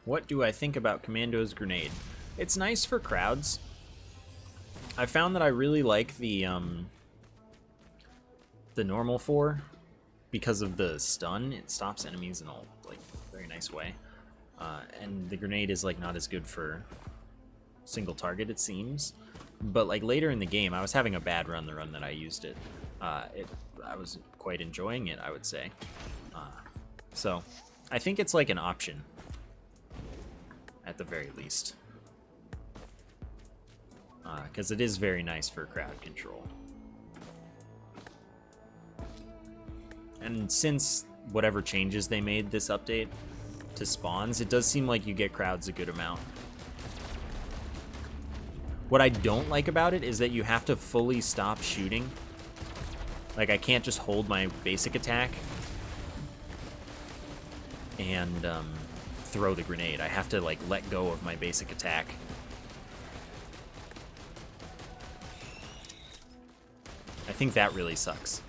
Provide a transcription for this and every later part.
What do I think about Commando's grenade? It's nice for crowds. I found that I really like the normal 4 because of the stun. It stops enemies in a like very nice way. And the grenade is like not as good for single target, it seems. But like later in the game, I was having a bad run the run that I used it. I was quite enjoying it, I would say. So I think it's like an option at the very least. Because it is very nice for crowd control. And since whatever changes they made this update to spawns, it does seem like you get crowds a good amount. What I don't like about it is that you have to fully stop shooting. Like, I can't just hold my basic attack and throw the grenade. I have to, like, let go of my basic attack. I think that really sucks.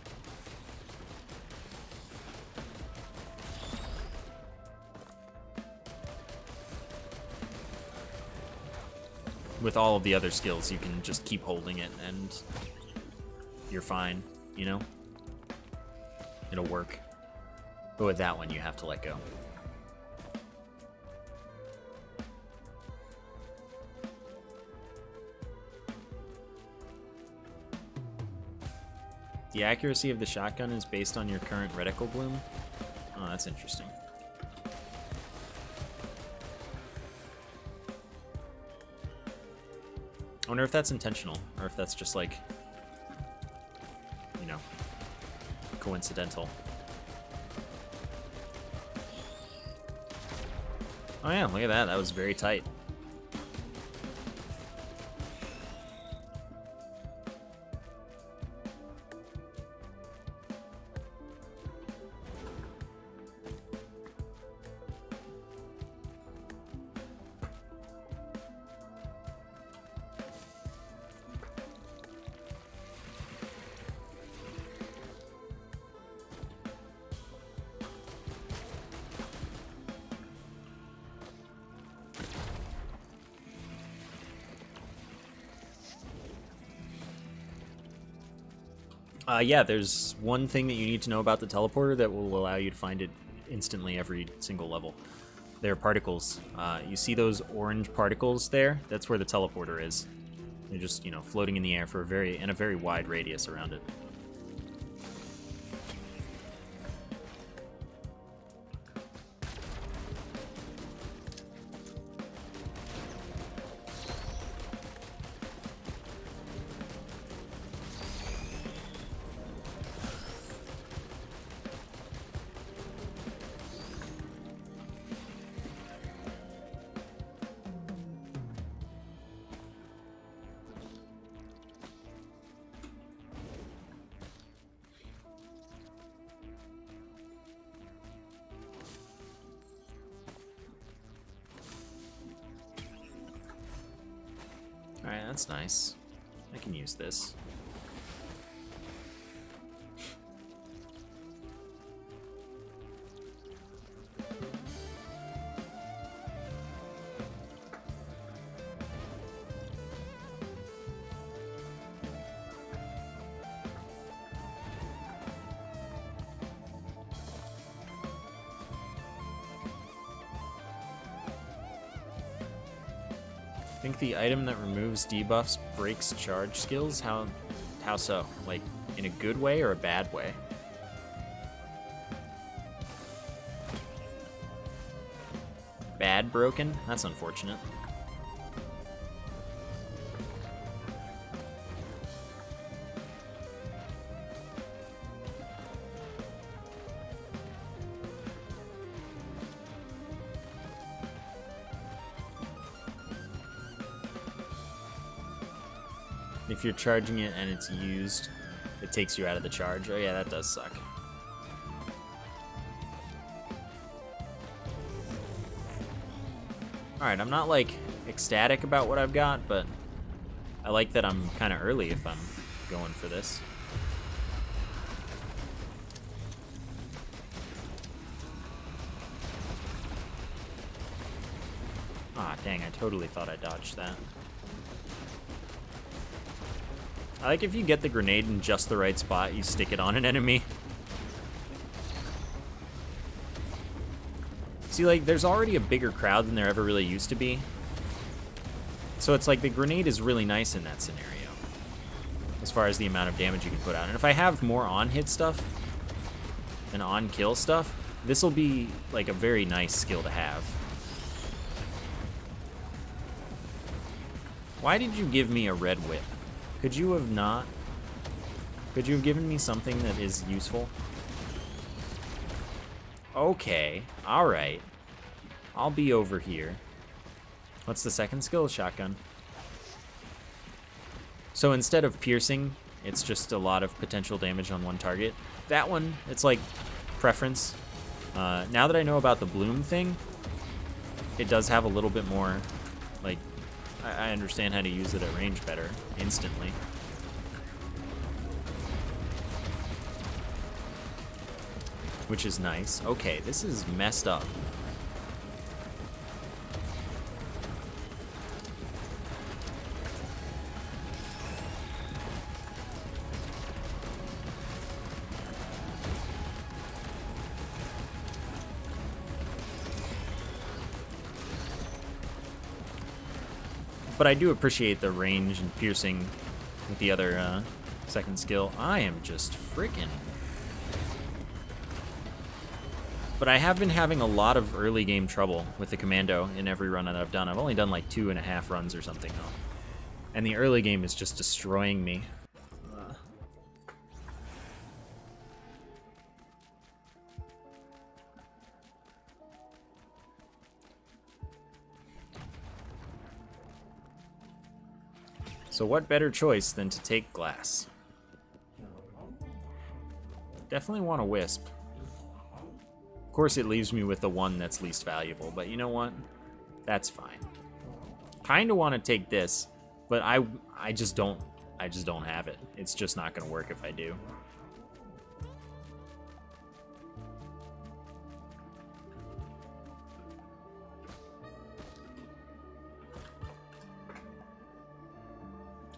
With all of the other skills, you can just keep holding it and you're fine, you know? It'll work. But with that one, you have to let go. The accuracy of the shotgun is based on your current reticle bloom? Oh, that's interesting. I wonder if that's intentional, or if that's just like, you know, coincidental. Oh yeah, look at that. That was very tight. Yeah, there's one thing that you need to know about the teleporter that will allow you to find it instantly every single level. They're particles. You see those orange particles there? That's where the teleporter is. They're just, you know, floating in the air for a very wide radius around it. Alright, that's nice. I can use this. I think the item that removes debuffs breaks charge skills. How so? Like, in a good way or a bad way? Bad broken? That's unfortunate. If you're charging it and it's used, it takes you out of the charge. Oh yeah, that does suck. Alright, I'm not like ecstatic about what I've got, but I like that I'm kind of early if I'm going for this. Ah, dang, I totally thought I dodged that. I like if you get the grenade in just the right spot, you stick it on an enemy. See, like, there's already a bigger crowd than there ever really used to be. So it's like the grenade is really nice in that scenario, as far as the amount of damage you can put out. And if I have more on-hit stuff and on-kill stuff, this will be like a very nice skill to have. Why did you give me a red whip? Could you have not? Could you have given me something that is useful? Okay, alright. I'll be over here. What's the second skill? Shotgun. So instead of piercing, it's just a lot of potential damage on one target. That one, it's like preference. Now that I know about the bloom thing, it does have a little bit more, like, I understand how to use it at range better, instantly. Which is nice. Okay, this is messed up. But I do appreciate the range and piercing with the other second skill. I am just freaking... But I have been having a lot of early game trouble with the Commando in every run that I've done. I've only done like 2.5 runs or something though. And the early game is just destroying me. So what better choice than to take glass? Definitely want a wisp. Of course it leaves me with the one that's least valuable, but you know what? That's fine. Kinda want to take this, but I just don't have it. It's just not gonna work if I do.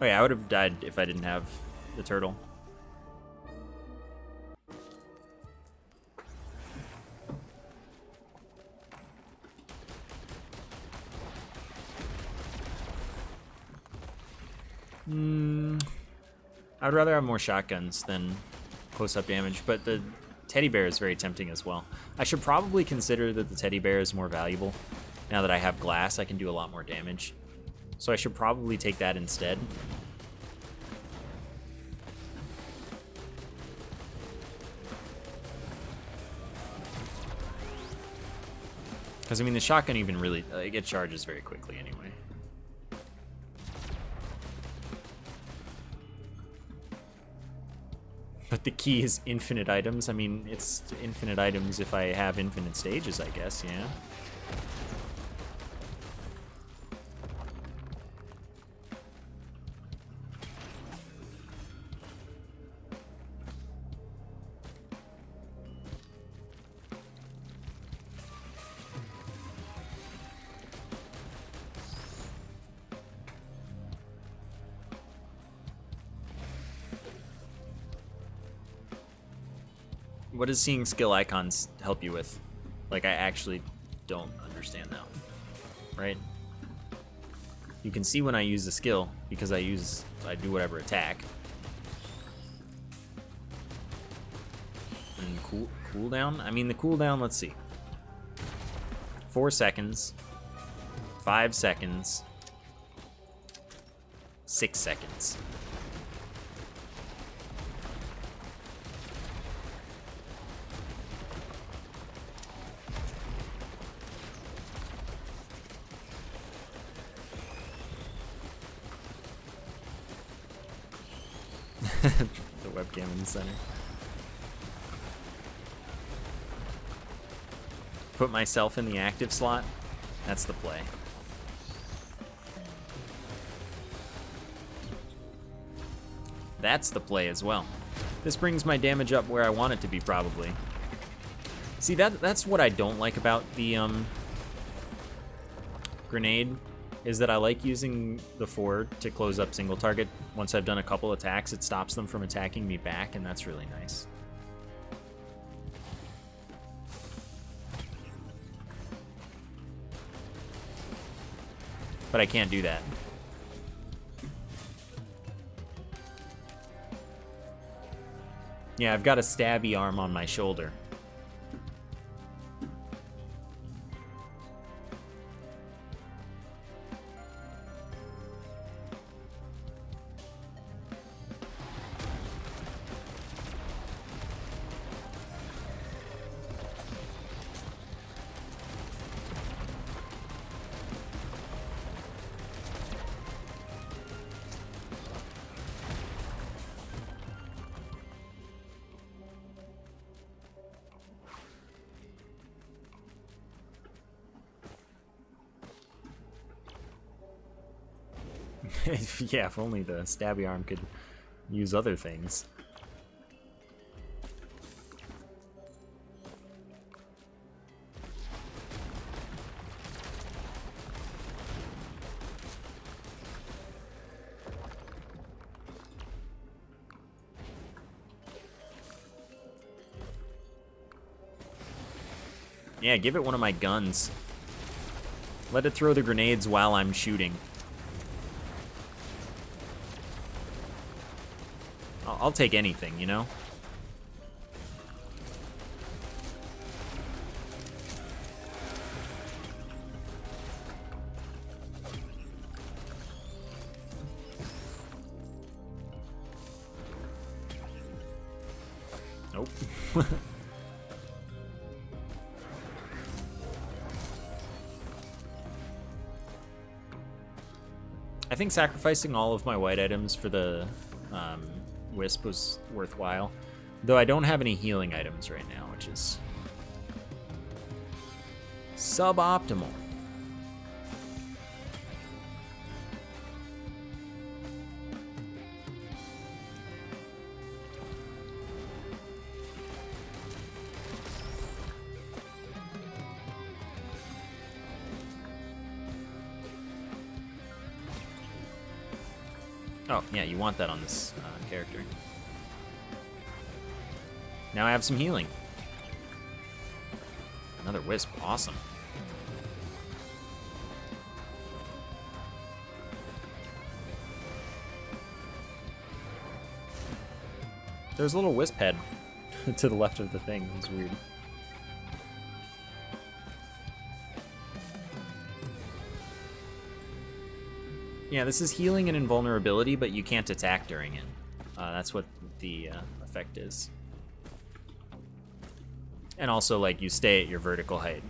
Oh yeah, I would have died if I didn't have the turtle. I would rather have more shotguns than close-up damage, but the teddy bear is very tempting as well. I should probably consider that the teddy bear is more valuable. Now that I have glass, I can do a lot more damage. So I should probably take that instead. Because, I mean, the shotgun even really, it charges very quickly anyway. But the key is infinite items. I mean, it's infinite items if I have infinite stages, I guess, yeah. What does seeing skill icons help you with? Like, I actually don't understand that one, right? You can see when I use the skill because I do whatever attack. And cooldown? I mean, the cooldown, let's see. 4 seconds, 5 seconds, 6 seconds. The webcam in the center. Put myself in the active slot. That's the play. That's the play as well. This brings my damage up where I want it to be, probably. See, that's what I don't like about the grenade is that I like using the 4 to close up single target. Once I've done a couple attacks, it stops them from attacking me back, and that's really nice. But I can't do that. Yeah, I've got a stabby arm on my shoulder. Yeah, if only the stabby arm could use other things. Yeah, give it one of my guns. Let it throw the grenades while I'm shooting. I'll take anything, you know? Nope. I think sacrificing all of my white items for the Wisp was worthwhile, though I don't have any healing items right now, which is suboptimal. Oh, yeah, you want that on this character. Now I have some healing. Another Wisp, awesome. There's a little Wisp head to the left of the thing, it's weird. Yeah, this is healing and invulnerability, but you can't attack during it. That's what the effect is. And also, like, you stay at your vertical height.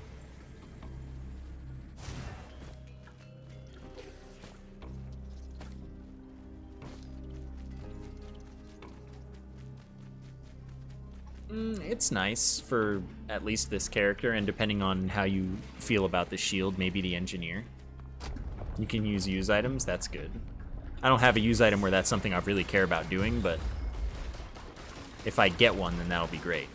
It's nice for at least this character, and depending on how you feel about the shield, maybe the engineer. You can use items, that's good. I don't have a use item where that's something I really care about doing, but if I get one, then that'll be great.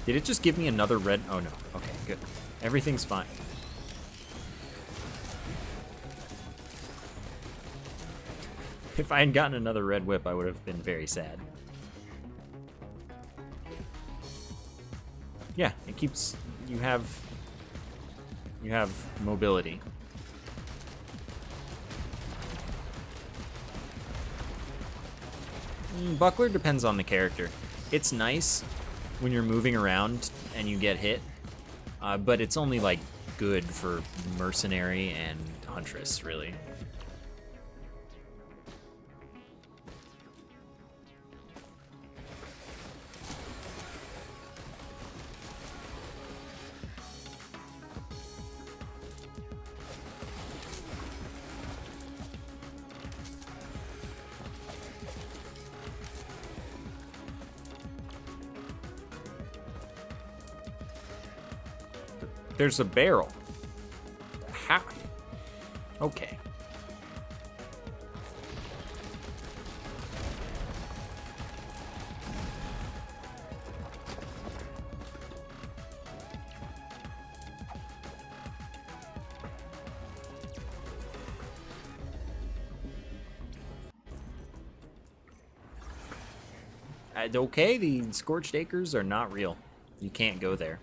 Did it just give me another red? Oh no, okay, good. Everything's fine. If I had gotten another red whip, I would have been very sad. Yeah, it keeps, you have mobility. Buckler depends on the character. It's nice when you're moving around and you get hit, but it's only like good for Mercenary and Huntress, really. There's a barrel. How? Okay. Okay, the Scorched Acres are not real. You can't go there.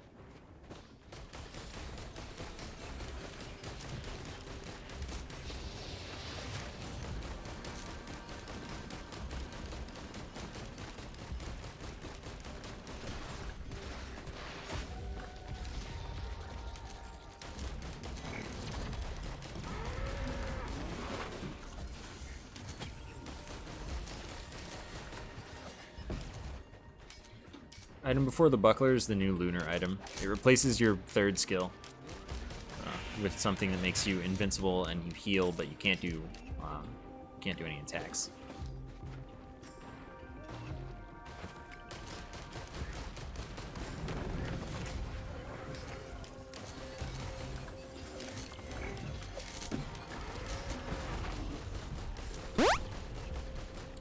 Item before the buckler is the new Lunar item. It replaces your third skill with something that makes you invincible and you heal, but you can't do any attacks.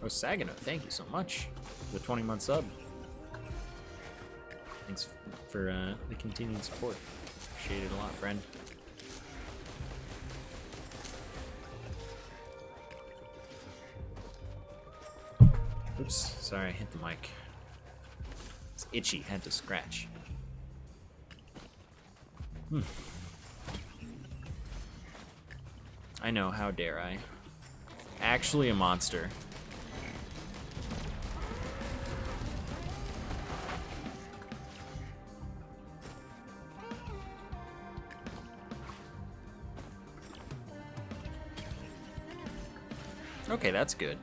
Oh, Saginaw, thank you so much for the 20-month sub. Thanks for the continued support. Appreciate it a lot, friend. Oops, sorry, I hit the mic. It's itchy, had to scratch. I know, how dare I. Actually a monster. Okay, that's good.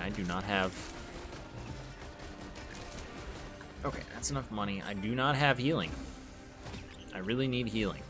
I do not have... Okay, that's enough money. I do not have healing. I really need healing.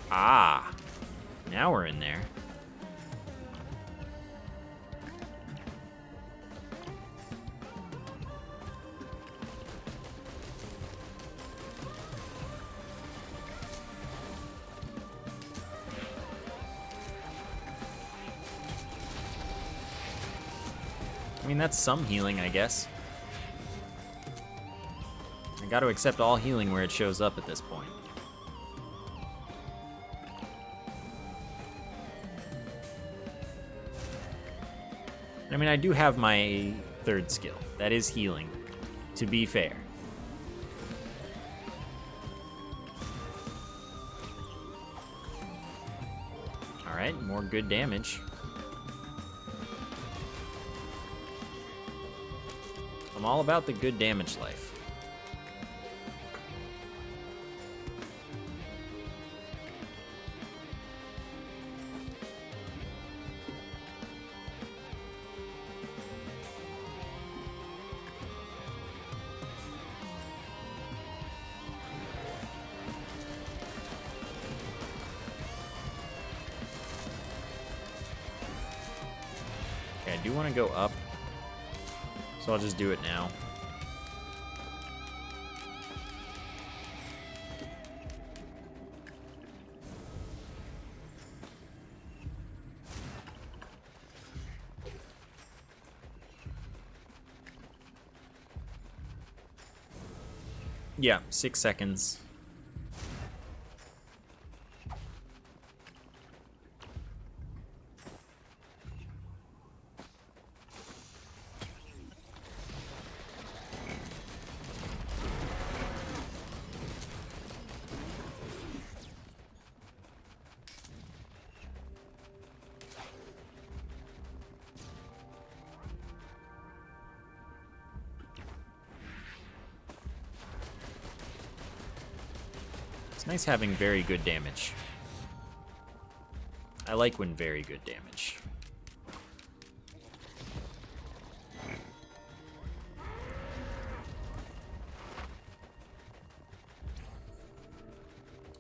Ah, now we're in there. I mean, that's some healing, I guess. I got to accept all healing where it shows up at this point. I mean, I do have my third skill. That is healing, to be fair. Alright, more good damage. I'm all about the good damage life. Okay, I do want to go up, so I'll just do it now. Yeah, 6 seconds. Nice having very good damage. I like when very good damage.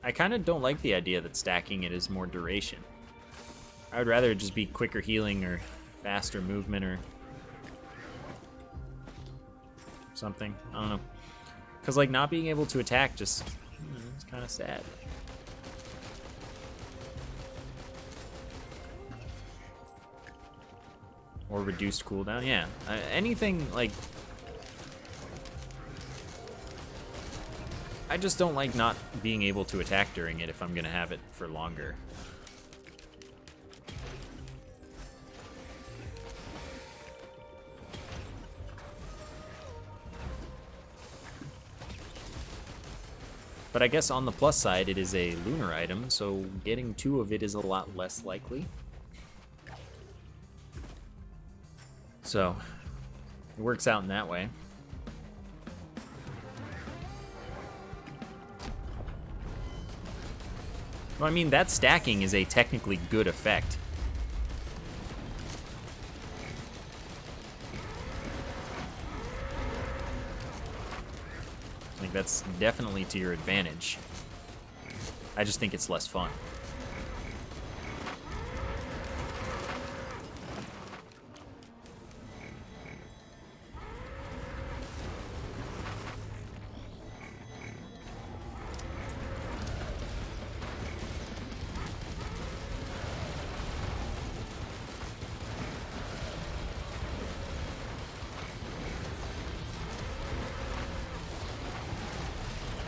I kind of don't like the idea that stacking it is more duration. I would rather it just be quicker healing or faster movement or something. I don't know. Because, like, not being able to attack just, it's kind of sad. Or reduced cooldown, yeah. Anything, like... I just don't like not being able to attack during it if I'm going to have it for longer. But I guess on the plus side, it is a Lunar item, so getting 2 of it is a lot less likely. So, it works out in that way. Well, I mean, that stacking is a technically good effect. Like, that's definitely to your advantage. I just think it's less fun.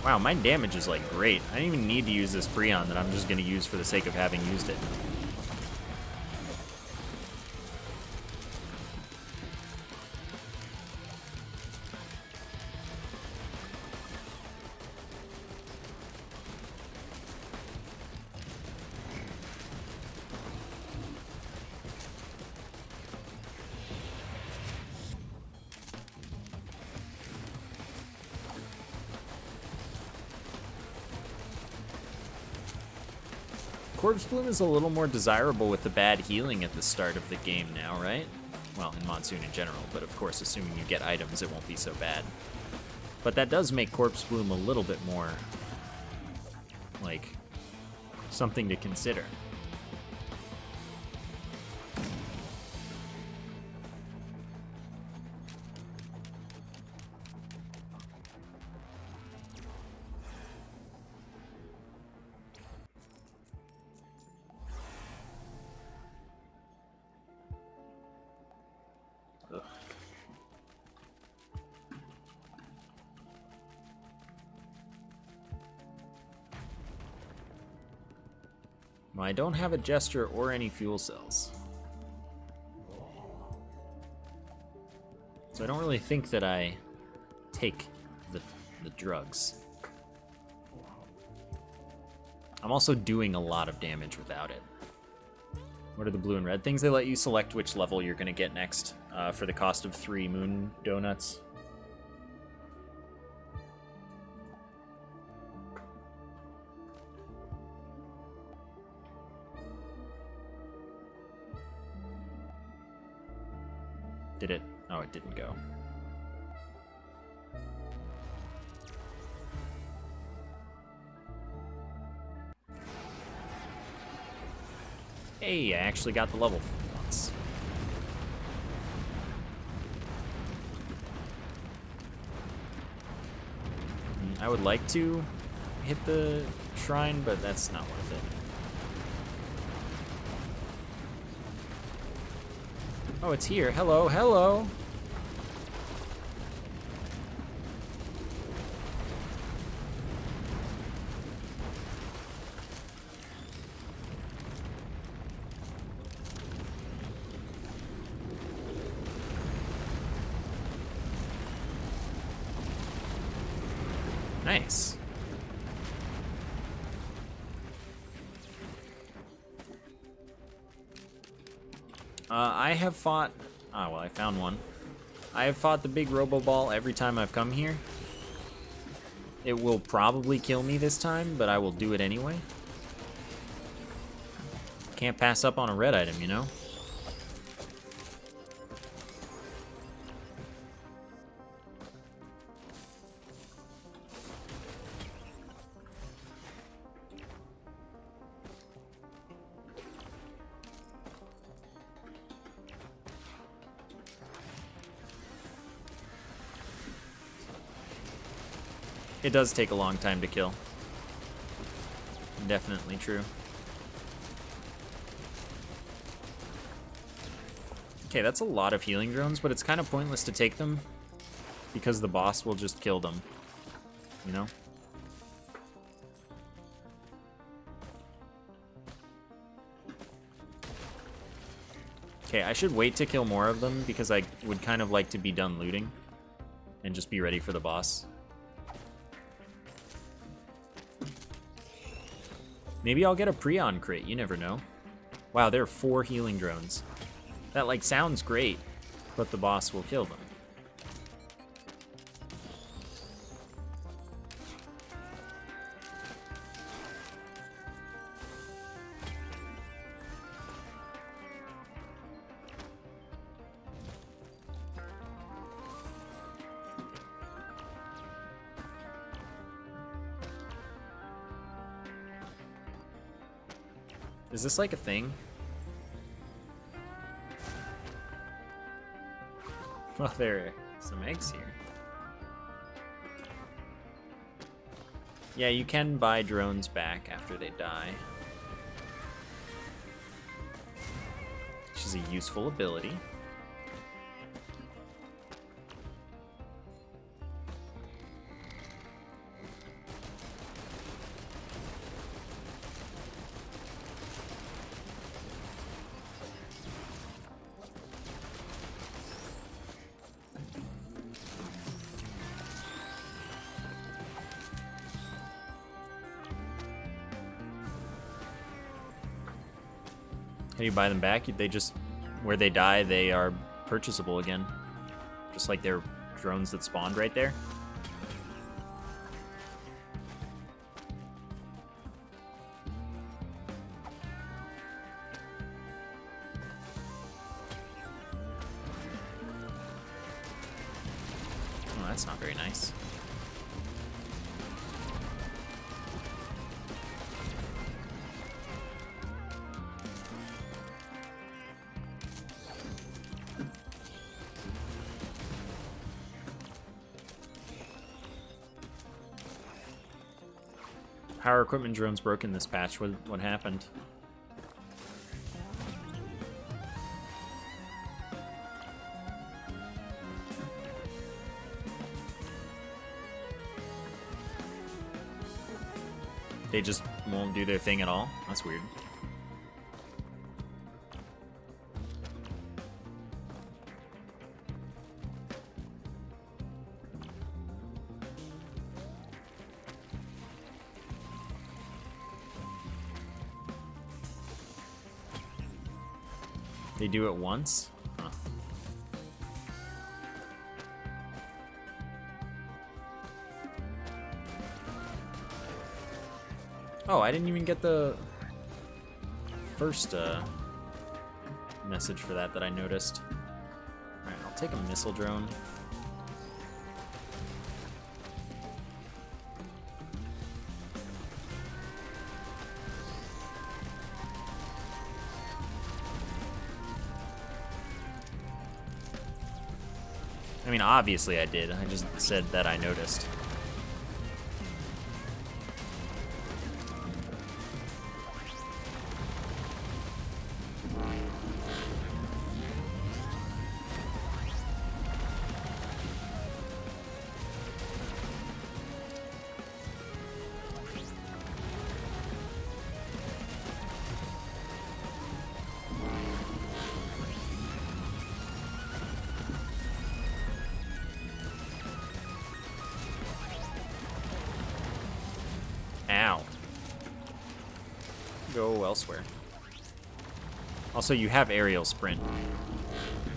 Wow, my damage is, like, great. I didn't even need to use this Prion that I'm just going to use for the sake of having used it. Corpse Bloom is a little more desirable with the bad healing at the start of the game now, right? Well, in Monsoon in general, but of course, assuming you get items, it won't be so bad. But that does make Corpse Bloom a little bit more, like, something to consider. Well, I don't have a gesture or any fuel cells. So I don't really think that I take the drugs. I'm also doing a lot of damage without it. What are the blue and red things? They let you select which level you're going to get next for the cost of 3 moon donuts. Did it? Oh, it didn't go. Hey, I actually got the level once. I would like to hit the shrine, but that's not worth it. Oh, it's here. Hello, hello. Nice. I have fought... Ah, well, I found one. I have fought the big Robo Ball every time I've come here. It will probably kill me this time, but I will do it anyway. Can't pass up on a red item, you know? It does take a long time to kill. Definitely true. Okay, that's a lot of healing drones, but it's kind of pointless to take them because the boss will just kill them, you know? Okay, I should wait to kill more of them because I would kind of like to be done looting and just be ready for the boss. Maybe I'll get a Prion crit, you never know. Wow, there are 4 healing drones. That, like, sounds great, but the boss will kill them. Is this like a thing? Well, there are some eggs here. Yeah, you can buy drones back after they die, which is a useful ability. How do you buy them back? They just, where they die, they are purchasable again. Just like they're drones that spawned right there. Oh, that's not very nice. Power equipment drones broke in this patch. What happened? They just won't do their thing at all? That's weird. They do it once? Huh. Oh, I didn't even get the first message for that I noticed. Alright, I'll take a missile drone. I mean, obviously I did. I just said that I noticed. Ow. Go elsewhere. Also, you have aerial sprint.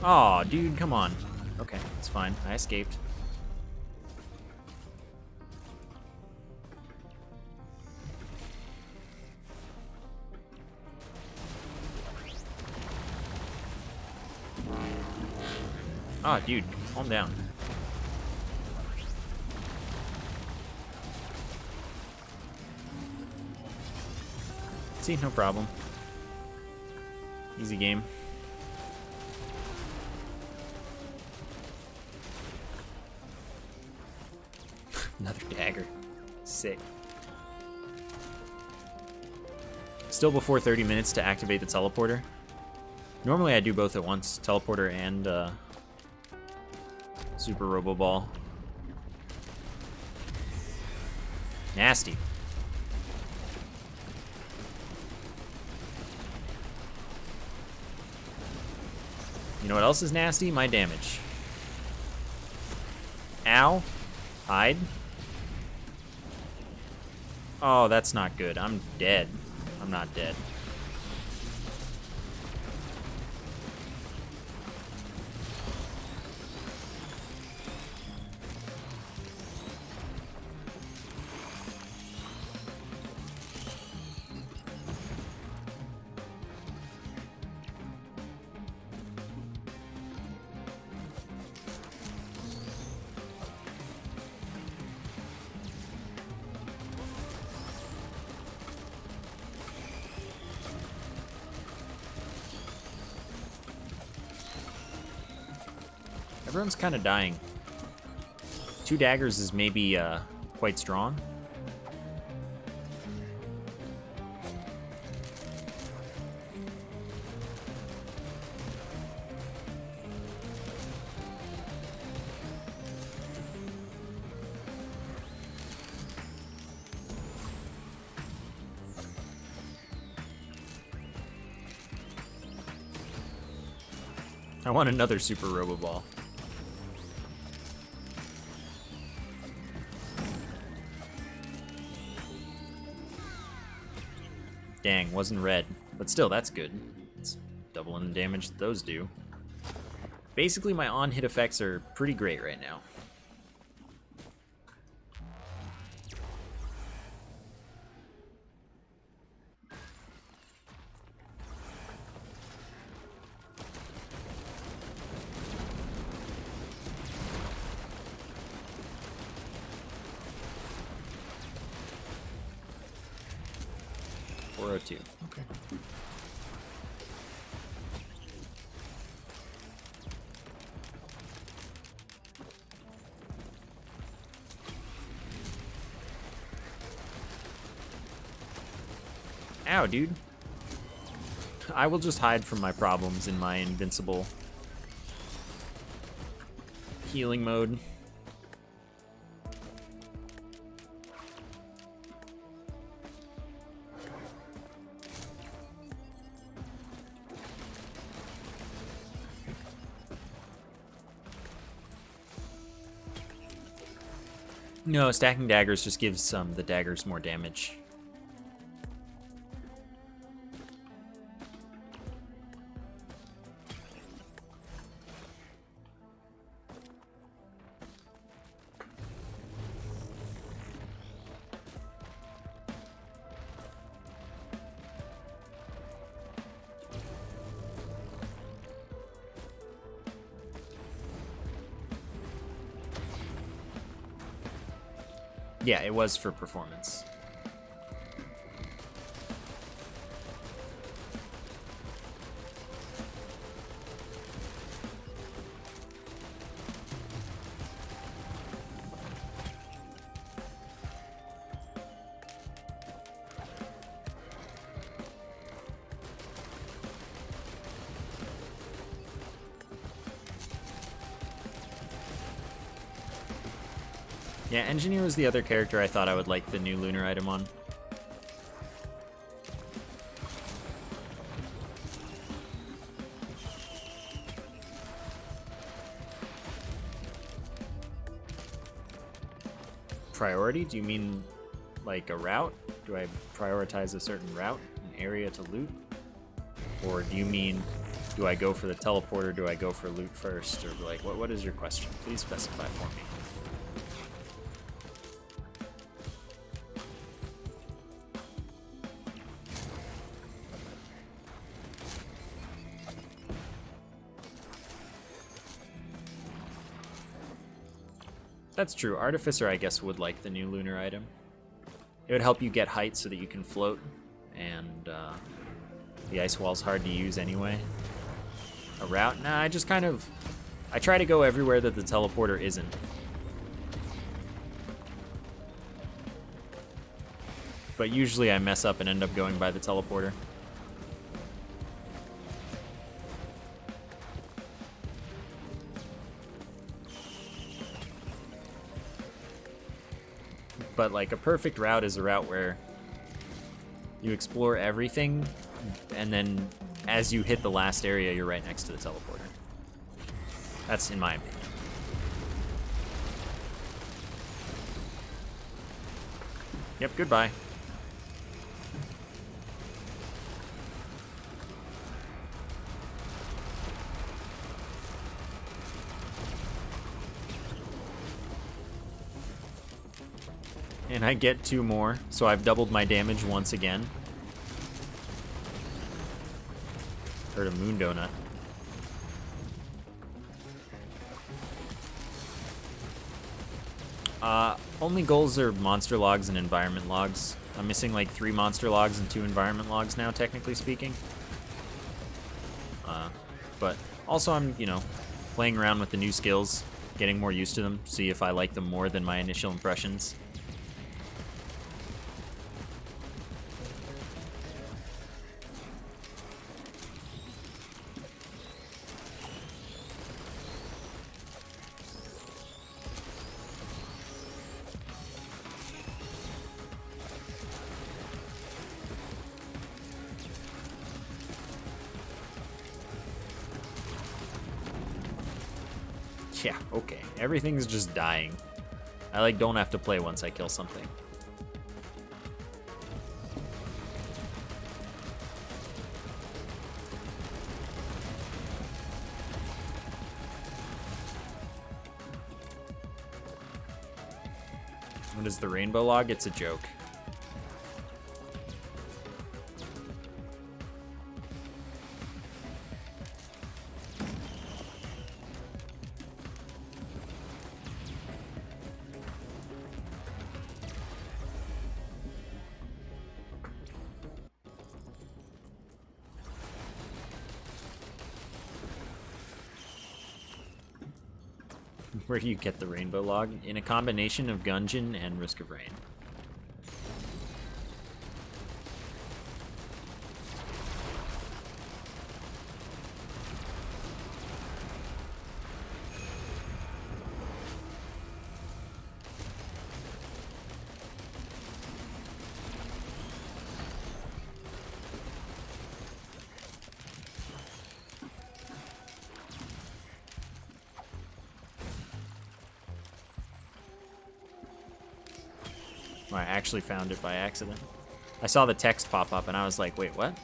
Aw, dude, come on. Okay, it's fine. I escaped. Ah, dude, calm down. See, no problem. Easy game. Another dagger. Sick. Still before 30 minutes to activate the teleporter. Normally I do both at once, teleporter and super robo ball. Nasty. You know what else is nasty? My damage. Ow. Hide. Oh, that's not good. I'm dead. I'm not dead. Everyone's kind of dying. 2 daggers is maybe quite strong. I want another super robo ball. Dang, wasn't red. But still, that's good. It's doubling the damage that those do. Basically, my on-hit effects are pretty great right now. .402. Okay. Ow, dude. I will just hide from my problems in my invincible healing mode. No, stacking daggers just gives the daggers more damage. Yeah, it was for performance. Yeah, Engineer was the other character I thought I would like the new Lunar item on. Priority? Do you mean like a route? Do I prioritize a certain route, an area to loot? Or do you mean, do I go for the teleporter, do I go for loot first? Or like, what is your question? Please specify for me. That's true. Artificer, I guess, would like the new Lunar item. It would help you get height so that you can float, and the ice wall's hard to use anyway. A route? Nah, I just kind of... I try to go everywhere that the teleporter isn't. But usually I mess up and end up going by the teleporter. But like a perfect route is a route where you explore everything, and then as you hit the last area, you're right next to the teleporter. That's in my opinion. Yep, goodbye. And I get 2 more, so I've doubled my damage once again. Heard a moon donut. Only goals are monster logs and environment logs. I'm missing like 3 monster logs and 2 environment logs now, technically speaking. But also I'm, you know, playing around with the new skills, getting more used to them, see if I like them more than my initial impressions. Yeah, okay. Everything's just dying. I like don't have to play once I kill something. What is the rainbow log? It's a joke. Where do you get the rainbow log? In a combination of Gungeon and Risk of Rain. I actually found it by accident. I saw the text pop up and I was like, wait, what?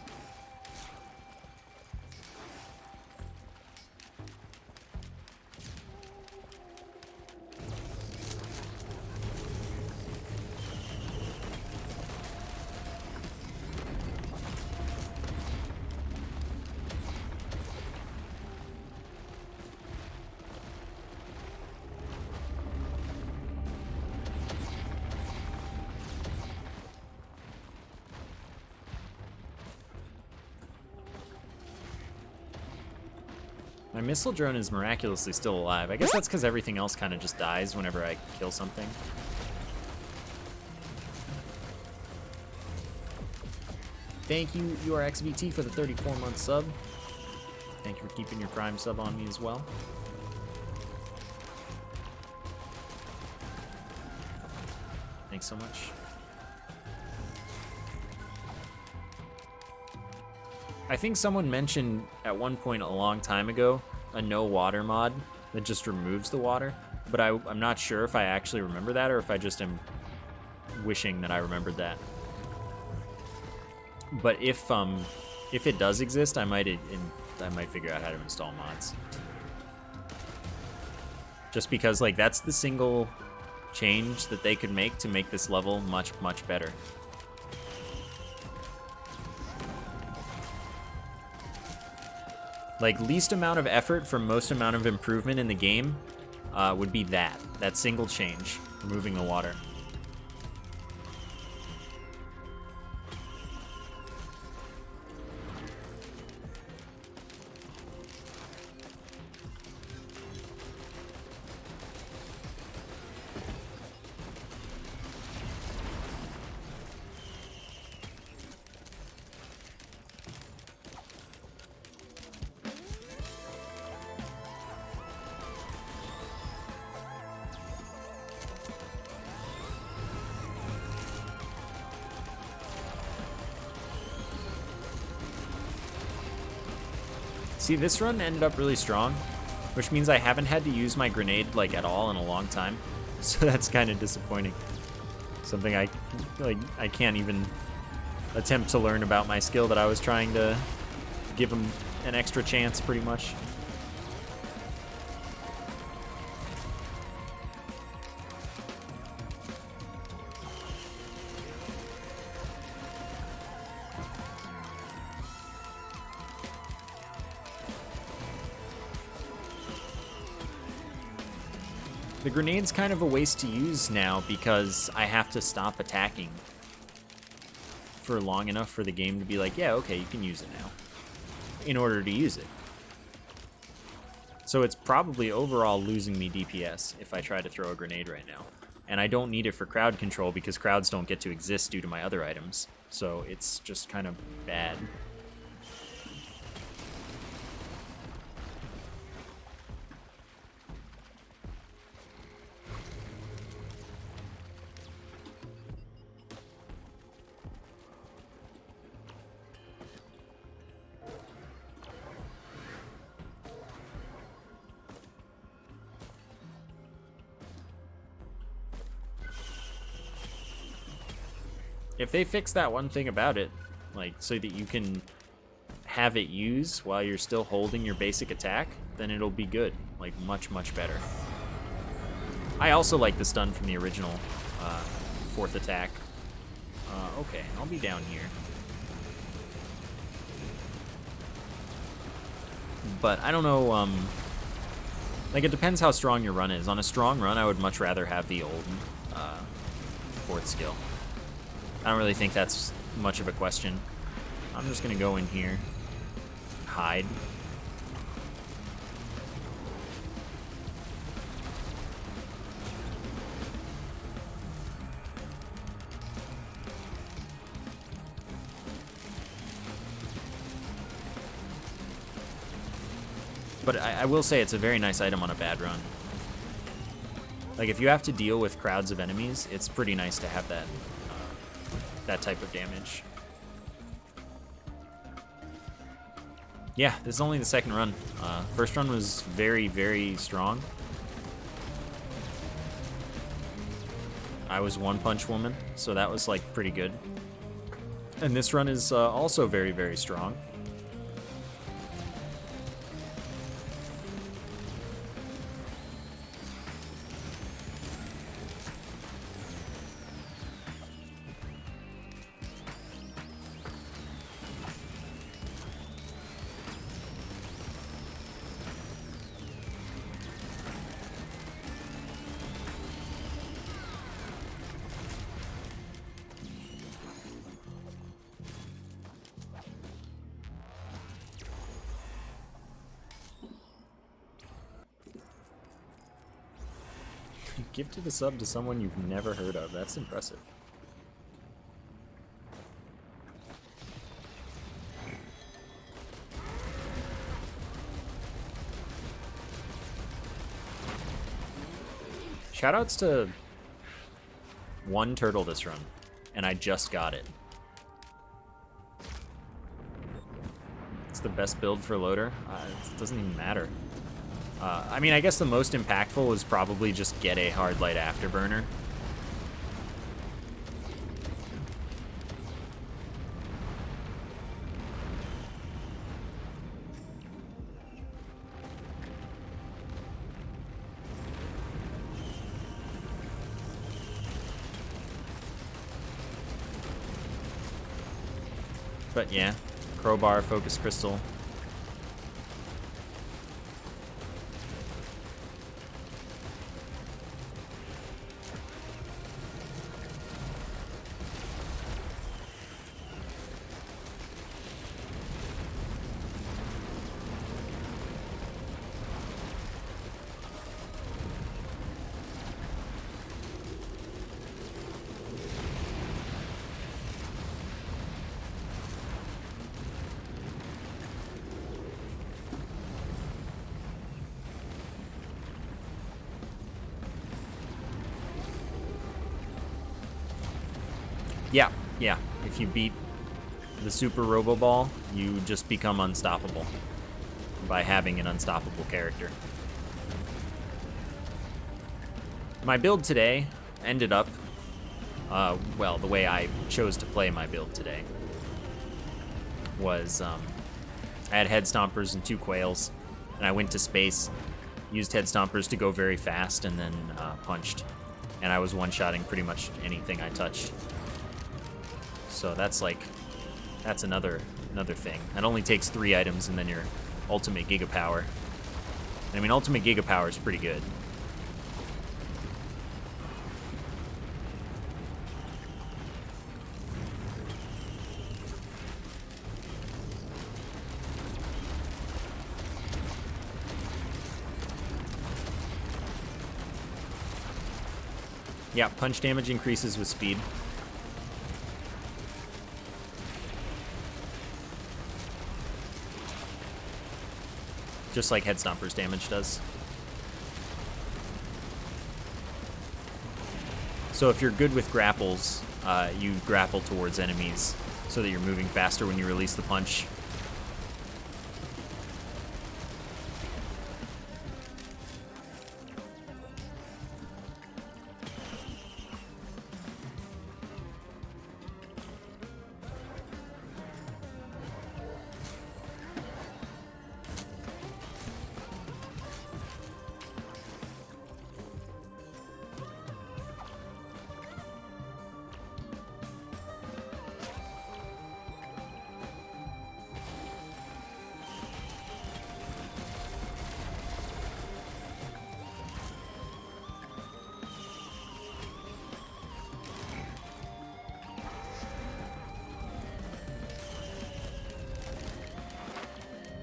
My missile drone is miraculously still alive. I guess that's because everything else kind of just dies whenever I kill something. Thank you, URXVT, for the 34-month sub. Thank you for keeping your Prime sub on me as well. Thanks so much. I think someone mentioned at one point a long time ago a no water mod that just removes the water, but I'm not sure if I actually remember that or if I just am wishing that I remembered that. But if it does exist, I might figure out how to install mods. Just because like that's the single change that they could make to make this level much better. Like, least amount of effort for most amount of improvement in the game. would be that single change, removing the water. See, this run ended up really strong, which means I haven't had to use my grenade like at all in a long time. So that's kind of disappointing. Something I can't even attempt to learn about my skill that I was trying to give him an extra chance pretty much. The grenade's kind of a waste to use now because I have to stop attacking for long enough for the game to be like, yeah, okay, you can use it now, in order to use it. So it's probably overall losing me DPS if I try to throw a grenade right now. And I don't need it for crowd control because crowds don't get to exist due to my other items. So it's just kind of bad. If they fix that one thing about it, like so that you can have it use while you're still holding your basic attack, then it'll be good. Like much, much better. I also like the stun from the original fourth attack. Okay, I'll be down here. But I don't know, like it depends how strong your run is. On a strong run, I would much rather have the old fourth skill. I don't really think that's much of a question. I'm just gonna go in here, hide. But I will say it's a very nice item on a bad run. Like if you have to deal with crowds of enemies, it's pretty nice to have that that type of damage. Yeah, this is only the second run. First run was very, very strong. I was One Punch Woman, so that was like pretty good. And this run is also very, very strong. Gifted a sub to someone you've never heard of. That's impressive. Shoutouts to one turtle this run, and I just got it. It's the best build for loader. It doesn't even matter. I mean, I guess the most impactful was probably just get a hard light afterburner. But yeah, crowbar, focus crystal. Yeah, yeah. If you beat the Super Robo Ball, you just become unstoppable by having an unstoppable character. My build today ended up, well, the way I chose to play my build today was I had Head Stompers and 2 Quails, and I went to space, used Head Stompers to go very fast, and then punched. And I was one-shotting pretty much anything I touched. So that's another thing. That only takes 3 items, and then your ultimate Giga Power. I mean, ultimate Giga Power is pretty good. Yeah, punch damage increases with speed. Just like Head Stomper's damage does. So if you're good with grapples, you grapple towards enemies so that you're moving faster when you release the punch.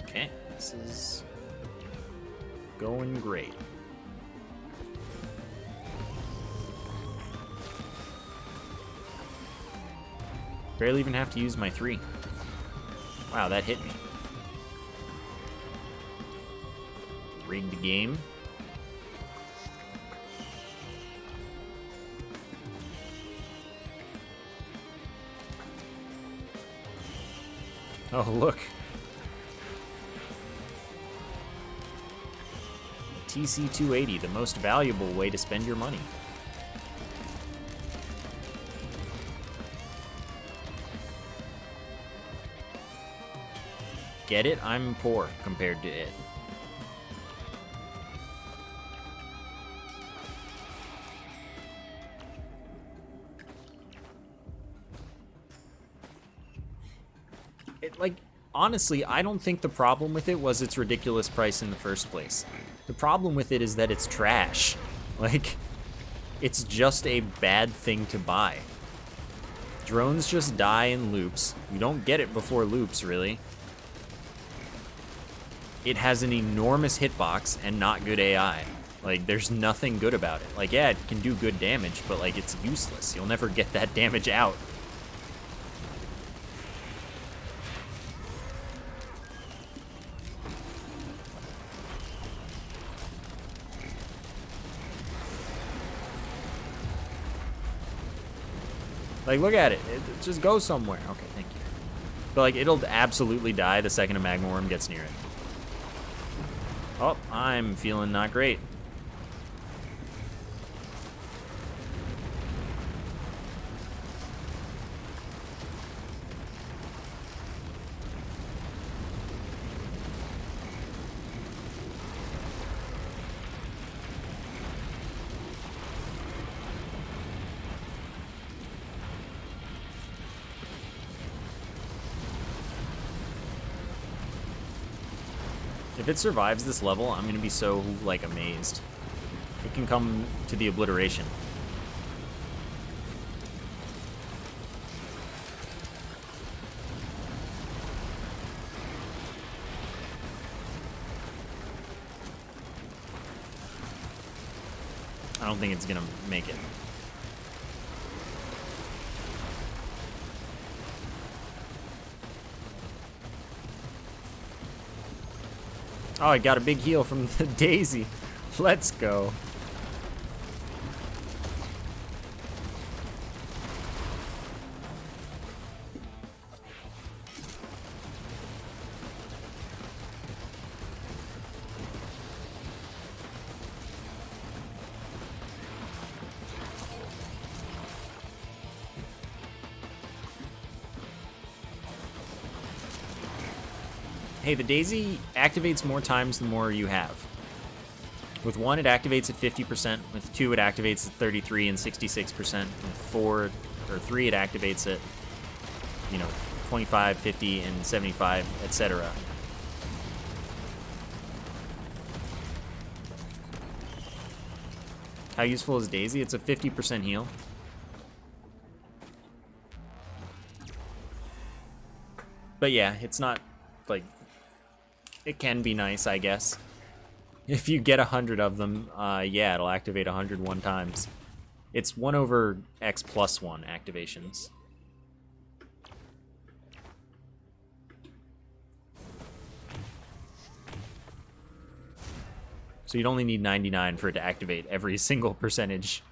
Okay, this is going great. Barely even have to use my 3. Wow, that hit me. Rigged game. Oh, look. TC-280, the most valuable way to spend your money. Get it? I'm poor compared to it. Like, honestly, I don't think the problem with it was its ridiculous price in the first place. The problem with it is that it's trash. Like, it's just a bad thing to buy. Drones just die in loops. You don't get it before loops, really. It has an enormous hitbox and not good AI. Like, there's nothing good about it. Like, yeah, it can do good damage, but, like, it's useless. You'll never get that damage out. Like, look at it. It just goes somewhere. Okay, thank you. But, like, it'll absolutely die the second a Magma Worm gets near it. Oh, I'm feeling not great. If it survives this level, I'm gonna be so, like, amazed. It can come to the obliteration. I don't think it's gonna make it. Oh, I got a big heal from the Daisy. Let's go. hey, the Daisy activates more times the more you have. With 1, it activates at 50%. With 2, it activates at 33 and 66%. With 4 or 3, it activates at, 25, 50, and 75, etc. How useful is Daisy? It's a 50% heal. But yeah, it's not, like, it can be nice, I guess. If you get 100 of them, yeah, it'll activate 101 times. It's 1 over X plus 1 activations. So you'd only need 99 for it to activate every single percentage